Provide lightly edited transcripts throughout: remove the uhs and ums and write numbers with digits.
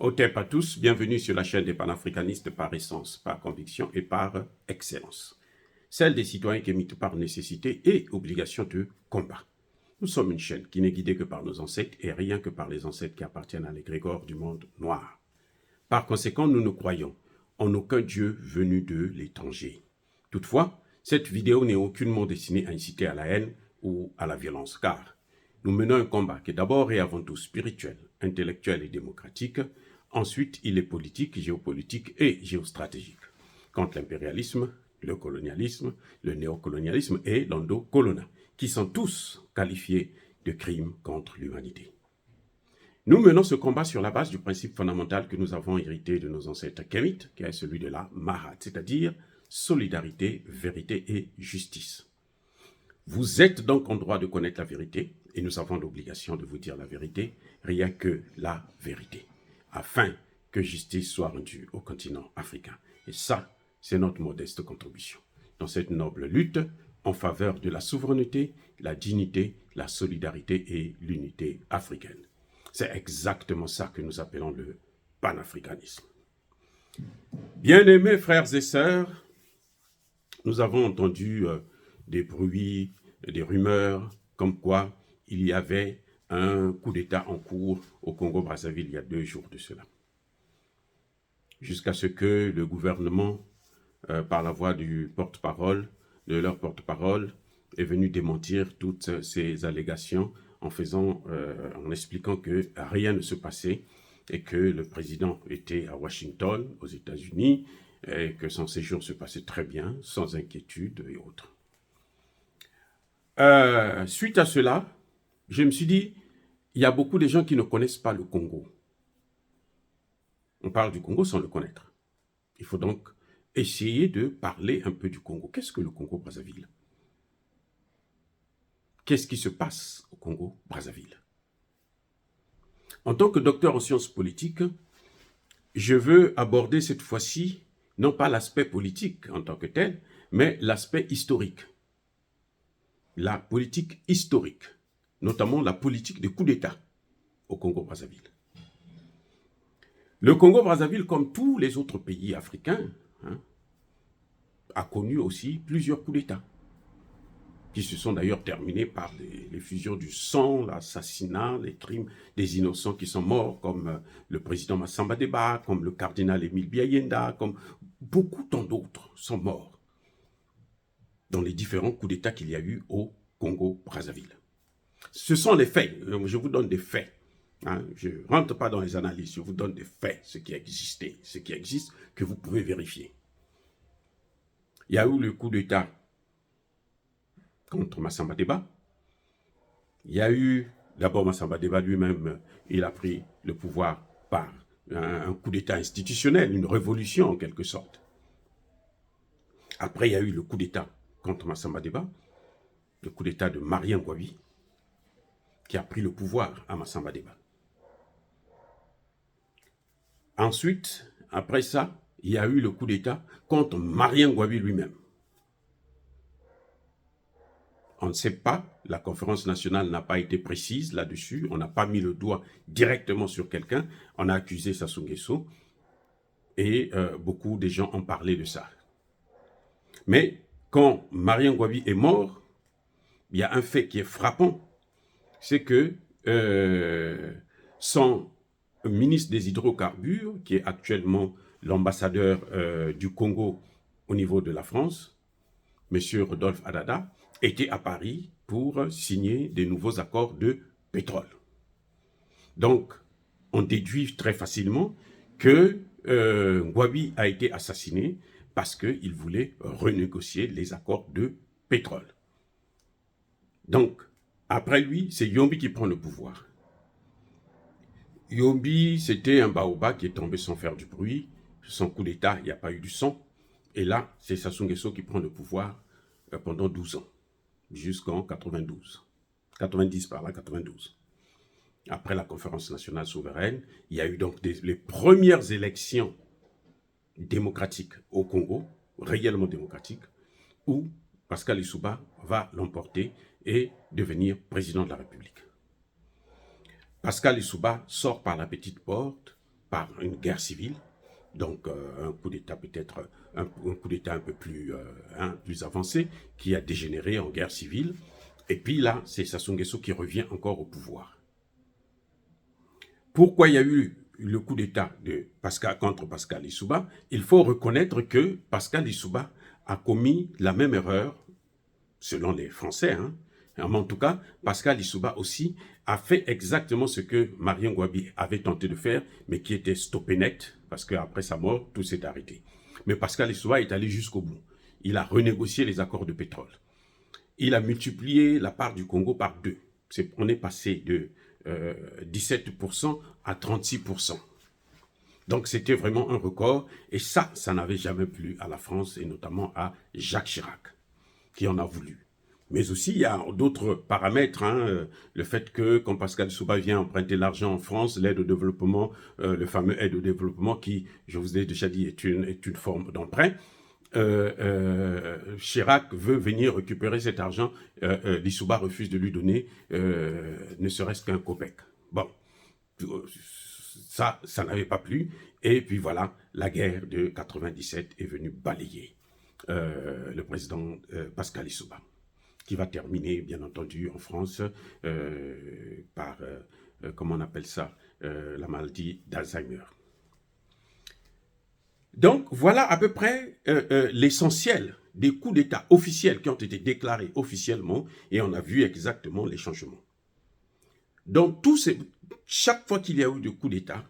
Otep à tous, bienvenue sur la chaîne des panafricanistes par essence, par conviction et par excellence. Celle des citoyens qui émitent par nécessité et obligation de combat. Nous sommes une chaîne qui n'est guidée que par nos ancêtres et rien que par les ancêtres qui appartiennent à l'égrégore du monde noir. Par conséquent, nous ne croyons en aucun Dieu venu de l'étranger. Toutefois, cette vidéo n'est aucunement destinée à inciter à la haine ou à la violence, car nous menons un combat qui est d'abord et avant tout spirituel, intellectuel et démocratique. Ensuite, il est politique, géopolitique et géostratégique, contre l'impérialisme, le colonialisme, le néocolonialisme et l'endocolona, qui sont tous qualifiés de crimes contre l'humanité. Nous menons ce combat sur la base du principe fondamental que nous avons hérité de nos ancêtres kémites, qui est celui de la Mahat, c'est-à-dire solidarité, vérité et justice. Vous êtes donc en droit de connaître la vérité, et nous avons l'obligation de vous dire la vérité, rien que la vérité, afin que justice soit rendue au continent africain. Et ça, c'est notre modeste contribution dans cette noble lutte en faveur de la souveraineté, la dignité, la solidarité et l'unité africaine. C'est exactement ça que nous appelons le panafricanisme. Bien-aimés frères et sœurs, nous avons entendu des bruits, des rumeurs, comme quoi il y avait un coup d'État en cours au Congo-Brazzaville il y a 2 jours de cela. Jusqu'à ce que le gouvernement, par la voix du porte-parole, de leur porte-parole, est venu démentir toutes ces allégations en expliquant que rien ne se passait et que le président était à Washington, aux États-Unis, et que son séjour se passait très bien, sans inquiétude et autres. Suite à cela, je me suis dit, il y a beaucoup de gens qui ne connaissent pas le Congo. On parle du Congo sans le connaître. Il faut donc essayer de parler un peu du Congo. Qu'est-ce que le Congo-Brazzaville? Qu'est-ce qui se passe au Congo-Brazzaville? En tant que docteur en sciences politiques, je veux aborder cette fois-ci, non pas l'aspect politique en tant que tel, mais l'aspect historique. La politique historique, notamment la politique de coup d'État au Congo-Brazzaville. Le Congo-Brazzaville, comme tous les autres pays africains, a connu aussi plusieurs coups d'État, qui se sont d'ailleurs terminés par l'effusion du sang, l'assassinat, les crimes des innocents qui sont morts, comme le président Massamba Deba, comme le cardinal Émile Biayenda, comme beaucoup tant d'autres sont morts dans les différents coups d'État qu'il y a eu au Congo-Brazzaville. Ce sont les faits, je vous donne des faits. Je ne rentre pas dans les analyses, je vous donne des faits, ce qui existait, ce qui existe, que vous pouvez vérifier. Il y a eu le coup d'État contre Massamba Deba. Il y a eu, d'abord Massamba Deba lui-même, il a pris le pouvoir par un coup d'État institutionnel, une révolution en quelque sorte. Après, il y a eu le coup d'État contre Massamba Deba, le coup d'État de Marien Ngouabi, qui a pris le pouvoir à Massamba Deba. Ensuite, après ça, il y a eu le coup d'État contre Marien Ngouabi lui-même. On ne sait pas, la conférence nationale n'a pas été précise là-dessus, on n'a pas mis le doigt directement sur quelqu'un, on a accusé Sassou Nguesso et beaucoup de gens ont parlé de ça. Mais quand Marien Ngouabi est mort, il y a un fait qui est frappant, c'est que son ministre des hydrocarbures, qui est actuellement l'ambassadeur du Congo au niveau de la France, M. Rodolphe Adada, était à Paris pour signer des nouveaux accords de pétrole. Donc, on déduit très facilement que Ngouabi a été assassiné parce qu'il voulait renégocier les accords de pétrole. Donc, après lui, c'est Yombi qui prend le pouvoir. Yombi, c'était un baobab qui est tombé sans faire du bruit. Son coup d'État, il n'y a pas eu du sang. Et là, c'est Sassou Nguesso qui prend le pouvoir pendant 12 ans, jusqu'en 92. 90 par là, 92. Après la conférence nationale souveraine, il y a eu donc les premières élections démocratiques au Congo, réellement démocratiques, où Pascal Lissouba va l'emporter et devenir président de la République. Pascal Lissouba sort par la petite porte par une guerre civile. Donc un coup d'État peut-être, un coup d'État un peu plus, plus avancé, qui a dégénéré en guerre civile. Et puis là, c'est Sassou Nguesso qui revient encore au pouvoir. Pourquoi il y a eu le coup d'État contre Pascal Lissouba? Il faut reconnaître que Pascal Lissouba a commis la même erreur, selon les Français, mais en tout cas, Pascal Lissouba aussi a fait exactement ce que Marion Ngouabi avait tenté de faire, mais qui était stoppé net, parce qu'après sa mort, tout s'est arrêté. Mais Pascal Lissouba est allé jusqu'au bout. Il a renégocié les accords de pétrole. Il a multiplié la part du Congo par 2. On est passé de 17% à 36%. Donc c'était vraiment un record, et ça n'avait jamais plu à la France, et notamment à Jacques Chirac, qui en a voulu. Mais aussi, il y a d'autres paramètres. Le fait que, quand Pascal Lissouba vient emprunter l'argent en France, l'aide au développement, le fameux aide au développement qui, je vous ai déjà dit, est une forme d'emprunt. Chirac veut venir récupérer cet argent. Lissouba refuse de lui donner ne serait-ce qu'un copec. Bon, ça n'avait pas plu. Et puis voilà, la guerre de 97 est venue balayer le président Pascal Lissouba, qui va terminer, bien entendu, en France par, comment on appelle ça, la maladie d'Alzheimer. Donc, voilà à peu près l'essentiel des coups d'État officiels qui ont été déclarés officiellement, et on a vu exactement les changements. Donc, chaque fois qu'il y a eu de coups d'État,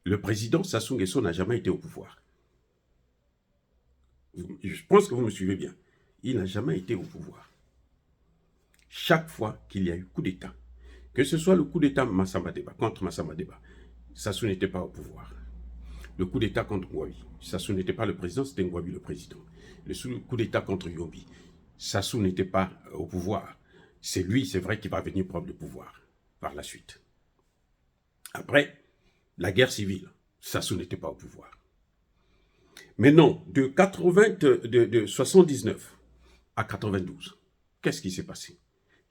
le président Sassou Nguesso n'a jamais été au pouvoir. Je pense que vous me suivez bien. Il n'a jamais été au pouvoir. Chaque fois qu'il y a eu coup d'État, que ce soit le coup d'État contre Massamba Deba, Sassou n'était pas au pouvoir. Le coup d'État contre Ngouabi, Sassou n'était pas le président, c'était Ngouabi le président. Le coup d'État contre Yombi, Sassou n'était pas au pouvoir. C'est lui, c'est vrai, qui va venir prendre le pouvoir par la suite. Après, la guerre civile, Sassou n'était pas au pouvoir. Mais non, de 79 à 92, qu'est-ce qui s'est passé?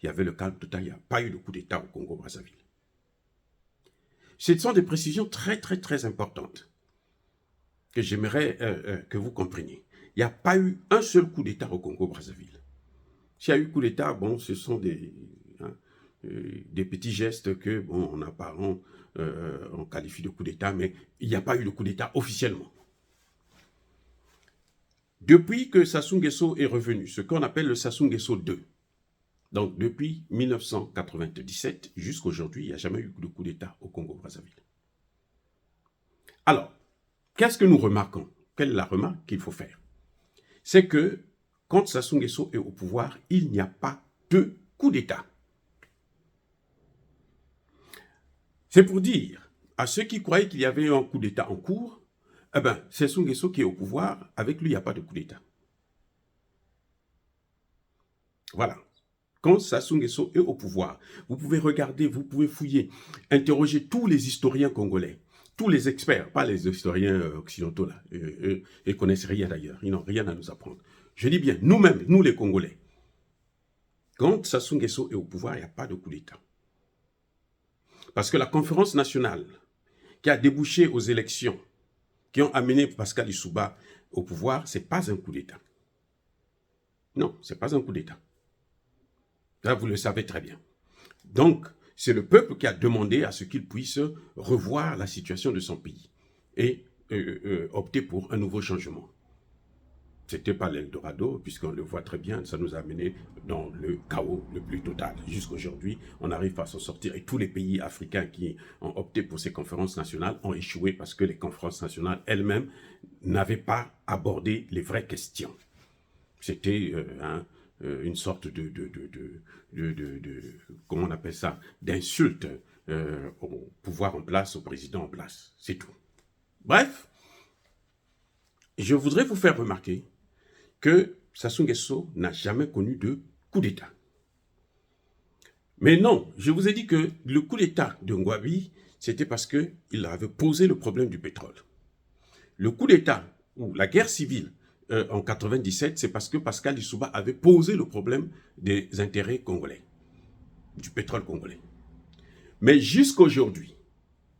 Il y avait le calme total, il n'y a pas eu de coup d'État au Congo-Brazzaville. Ce sont des précisions très, très, très importantes que j'aimerais que vous compreniez. Il n'y a pas eu un seul coup d'État au Congo-Brazzaville. S'il y a eu coup d'État, bon, ce sont des petits gestes que, bon, en apparent, on qualifie de coup d'État, mais il n'y a pas eu de coup d'État officiellement. Depuis que Sassou Nguesso est revenu, ce qu'on appelle le Sassou Nguesso II, donc depuis 1997 jusqu'à aujourd'hui, il n'y a jamais eu de coup d'État au Congo-Brazzaville. Alors, qu'est-ce que nous remarquons? Quelle est la remarque qu'il faut faire? C'est que quand Sassou Nguesso est au pouvoir, il n'y a pas de coup d'État. C'est pour dire à ceux qui croyaient qu'il y avait un coup d'État en cours, eh bien, Sassou Nguesso qui est au pouvoir, avec lui, il n'y a pas de coup d'État. Voilà. Quand Sassou Nguesso est au pouvoir, vous pouvez regarder, vous pouvez fouiller, interroger tous les historiens congolais, tous les experts, pas les historiens occidentaux, là, ils ne connaissent rien d'ailleurs, ils n'ont rien à nous apprendre. Je dis bien, nous-mêmes, nous les Congolais, quand Sassou Nguesso est au pouvoir, il n'y a pas de coup d'État. Parce que la conférence nationale qui a débouché aux élections, qui ont amené Pascal Lissouba au pouvoir, ce n'est pas un coup d'État. Non, ce n'est pas un coup d'État. Là, vous le savez très bien. Donc, c'est le peuple qui a demandé à ce qu'il puisse revoir la situation de son pays et opter pour un nouveau changement. Ce n'était pas l'Eldorado, puisqu'on le voit très bien, ça nous a amené dans le chaos le plus total. Jusqu'aujourd'hui, on n'arrive pas à s'en sortir. Et tous les pays africains qui ont opté pour ces conférences nationales ont échoué parce que les conférences nationales elles-mêmes n'avaient pas abordé les vraies questions. C'était une sorte comment on appelle ça, d'insulte au pouvoir en place, au président en place. C'est tout. Bref, je voudrais vous faire remarquer que Sassou Nguesso n'a jamais connu de coup d'État. Mais non, je vous ai dit que le coup d'État de Ngouabi, c'était parce qu'il avait posé le problème du pétrole. Le coup d'État, ou la guerre civile, en 97, c'est parce que Pascal Lissouba avait posé le problème des intérêts congolais, du pétrole congolais. Mais jusqu'à aujourd'hui,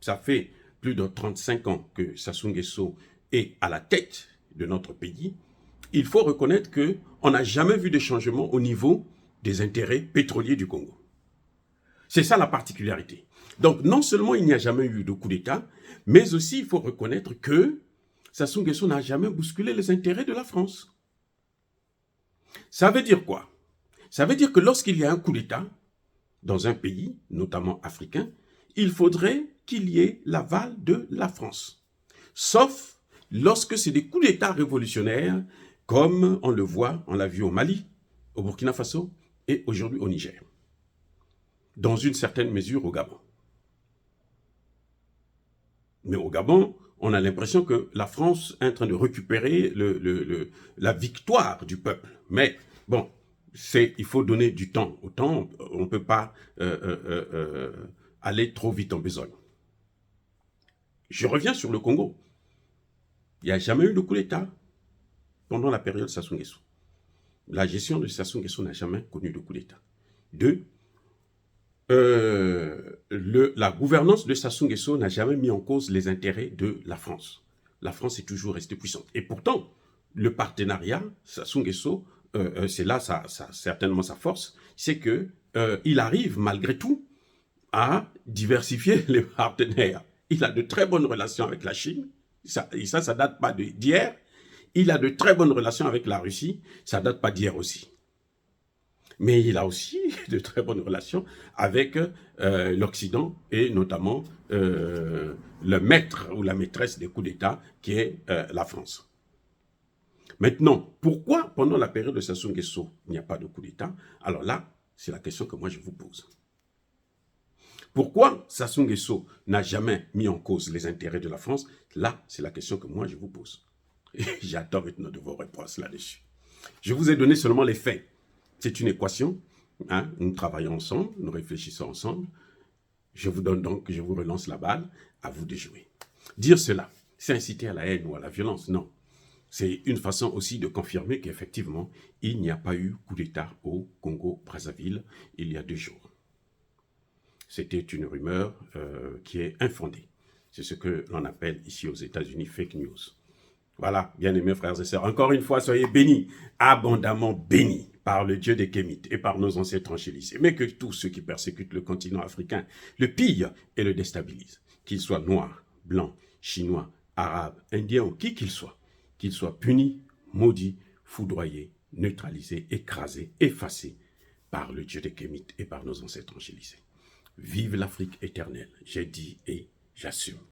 ça fait plus de 35 ans que Sassou Nguesso est à la tête de notre pays, il faut reconnaître qu'on n'a jamais vu de changement au niveau des intérêts pétroliers du Congo. C'est ça la particularité. Donc, non seulement il n'y a jamais eu de coup d'État, mais aussi il faut reconnaître que Sassou Nguesso n'a jamais bousculé les intérêts de la France. Ça veut dire quoi? Ça veut dire que lorsqu'il y a un coup d'État dans un pays, notamment africain, il faudrait qu'il y ait l'aval de la France. Sauf lorsque c'est des coups d'État révolutionnaires, comme on le voit, on l'a vu au Mali, au Burkina Faso et aujourd'hui au Niger. Dans une certaine mesure au Gabon. Mais au Gabon, on a l'impression que la France est en train de récupérer la victoire du peuple. Mais bon, il faut donner du temps au temps. On ne peut pas aller trop vite en besogne. Je reviens sur le Congo. Il n'y a jamais eu de coup d'État pendant la période Sassou Nguesso. La gestion de Sassou Nguesso n'a jamais connu de coup d'État. Deux, la gouvernance de Sassou Nguesso n'a jamais mis en cause les intérêts de la France. La France est toujours restée puissante. Et pourtant, le partenariat, Sassou Nguesso, c'est là certainement sa force, c'est qu'il arrive malgré tout à diversifier les partenaires. Il a de très bonnes relations avec la Chine, et ça date pas d'hier. Il a de très bonnes relations avec la Russie, ça date pas d'hier aussi. Mais il a aussi de très bonnes relations avec l'Occident et notamment le maître ou la maîtresse des coups d'État qui est la France. Maintenant, pourquoi pendant la période de Sassou Nguesso, il n'y a pas de coup d'État? Alors là, c'est la question que moi je vous pose. Pourquoi Sassou Nguesso n'a jamais mis en cause les intérêts de la France? Là, c'est la question que moi je vous pose. Et j'attends maintenant de vos réponses là-dessus. Je vous ai donné seulement les faits. C'est une équation, hein? Nous travaillons ensemble, nous réfléchissons ensemble. Je vous donne donc, je vous relance la balle, à vous de jouer. Dire cela, c'est inciter à la haine ou à la violence, non. C'est une façon aussi de confirmer qu'effectivement, il n'y a pas eu coup d'État au Congo-Brazzaville il y a 2 jours. C'était une rumeur qui est infondée. C'est ce que l'on appelle ici aux États-Unis fake news. Voilà, bien-aimés frères et sœurs, encore une fois, soyez bénis, abondamment bénis par le Dieu des Kémites et par nos ancêtres angélisés, mais que tous ceux qui persécutent le continent africain le pillent et le déstabilisent, qu'ils soient noirs, blancs, chinois, arabes, indiens ou qui qu'ils soient punis, maudits, foudroyés, neutralisés, écrasés, effacés par le Dieu des Kémites et par nos ancêtres angélisés. Vive l'Afrique éternelle, j'ai dit et j'assume.